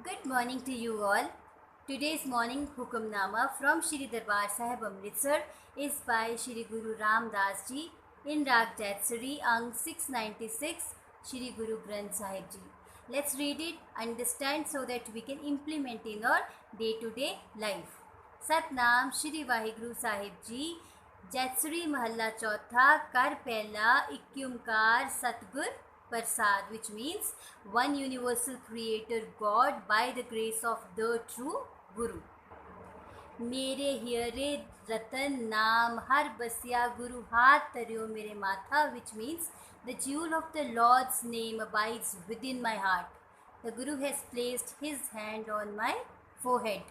Good morning to you all. Today's morning Hukamnama from Shri Darbar Sahib Amritsar is by Shri Guru Ram Das Ji in Rag Jatsari Ang 696 Shri Guru Granth Sahib Ji. Let's read it, understand so that we can implement in our day-to-day life. Satnam Shri Vaheguru Sahib Ji Jatsari Mahalla Chautha Kar Pehla Ikyumkar Satgur Prasad, which means one universal creator God by the grace of the true Guru. मेरे हियरे रतन नाम हर बसिया गुरु हाथ तरियो मेरे माथा, which means the jewel of the Lord's name abides within my heart. The Guru has placed his hand on my forehead.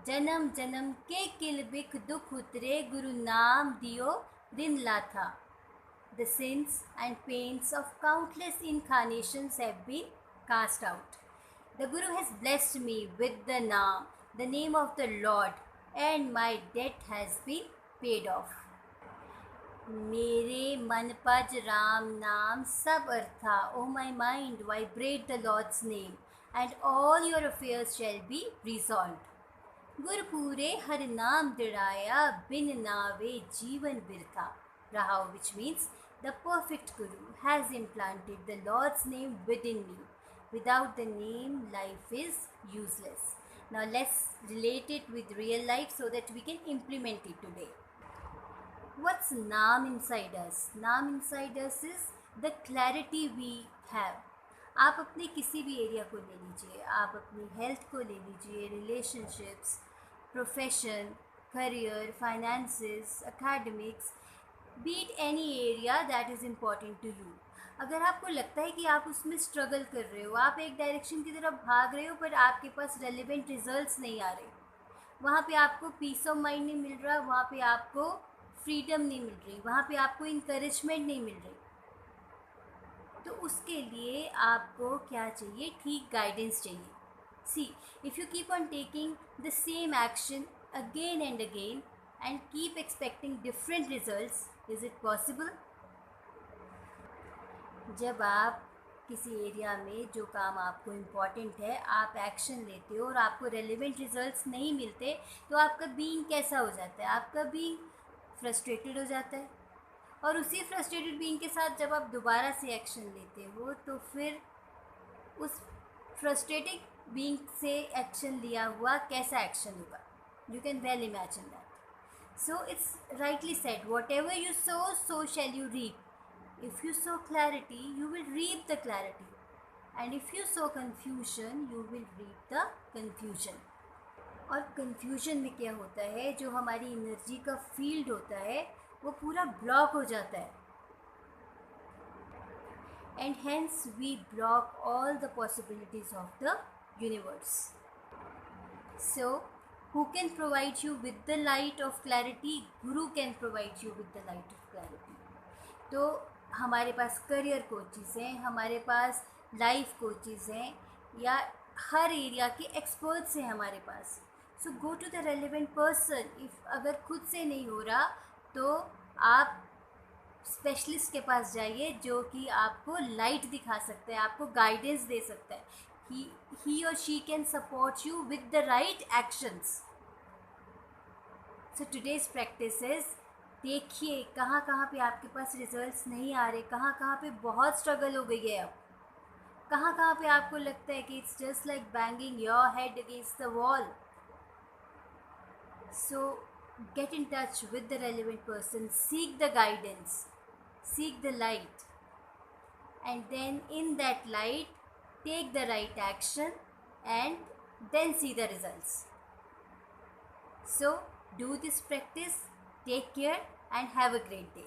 जन्म जन्म के किल बिख दुख उतरे गुरु नाम दियो दिन लाथा. The sins and pains of countless incarnations have been cast out. The Guru has blessed me with the Naam, the name of the Lord, and my debt has been paid off. मेरे मन पज राम नाम सब अर्था. O my mind, vibrate the Lord's name, and all your affairs shall be resolved. गुरपुरे हर नाम दृढ़ाया बिन नावे जीवन बिरथा रहा, which means the perfect Guru has implanted the Lord's name within me. Without the name, life is useless. Now let's relate it with real life so that we can implement it today. What's Naam inside us? Naam inside us is the clarity we have. आप अपने किसी भी area को ले लीजिए, आप अपनी health को ले लीजिए, relationships, profession, career, finances, academics, be it any area that is important to you. अगर आपको लगता है कि आप उसमें स्ट्रगल कर रहे हो, आप एक डायरेक्शन की तरफ भाग रहे हो पर आपके पास रेलिवेंट रिजल्ट्स नहीं आ रहे, वहाँ पे आपको पीस ऑफ माइंड नहीं मिल रहा, वहाँ पे आपको फ्रीडम नहीं मिल रही, वहाँ पे आपको इंकरेजमेंट नहीं मिल रही, तो उसके लिए आपको क्या चाहिए? ठीक गाइडेंस चाहिए. See, if you keep on taking the same action again and again and keep expecting different results, is it possible? जब आप किसी एरिया में जो काम आपको इम्पॉर्टेंट है आप एक्शन लेते हो और आपको रेलिवेंट रिजल्ट्स नहीं मिलते, तो आपका बीइंग कैसा हो जाता है? आपका बीइंग फ्रस्ट्रेटेड हो जाता है, और उसी फ्रस्ट्रेटेड बीइंग के साथ जब आप दोबारा से एक्शन लेते हो तो फिर उस फ्रस्ट्रेटेड बीइंग से एक्शन लिया हुआ कैसा एक्शन होगा? You can well imagine that. So it's rightly said, whatever you sow, so shall you reap. If you sow clarity, you will reap the clarity. And if you sow confusion, you will reap the confusion. और confusion में क्या होता है? जो हमारी energy का field होता है वो पूरा ब्लॉक हो जाता है. And hence we block all the possibilities of the universe. So who can provide you with the light of clarity? Guru can provide you with the light of clarity. तो हमारे पास career coaches हैं, हमारे पास life coaches हैं, या हर area के experts हैं हमारे पास. So go to the relevant person. If अगर खुद से नहीं हो रहा तो आप स्पेशलिस्ट के पास जाइए जो कि आपको लाइट दिखा सकता है, आपको गाइडेंस दे सकता है. he or she can support you with the right actions. So today's practice is, देखिए कहाँ कहाँ पे आपके पास रिजल्ट्स नहीं आ रहे, कहाँ कहाँ पे बहुत स्ट्रगल हो गई है, अब कहाँ कहाँ पे आपको लगता है कि it's just like banging your head against the wall. So get in touch with the relevant person, seek the guidance, seek the light, and then in that light take the right action and then see the results. So do this practice. Take care and have a great day.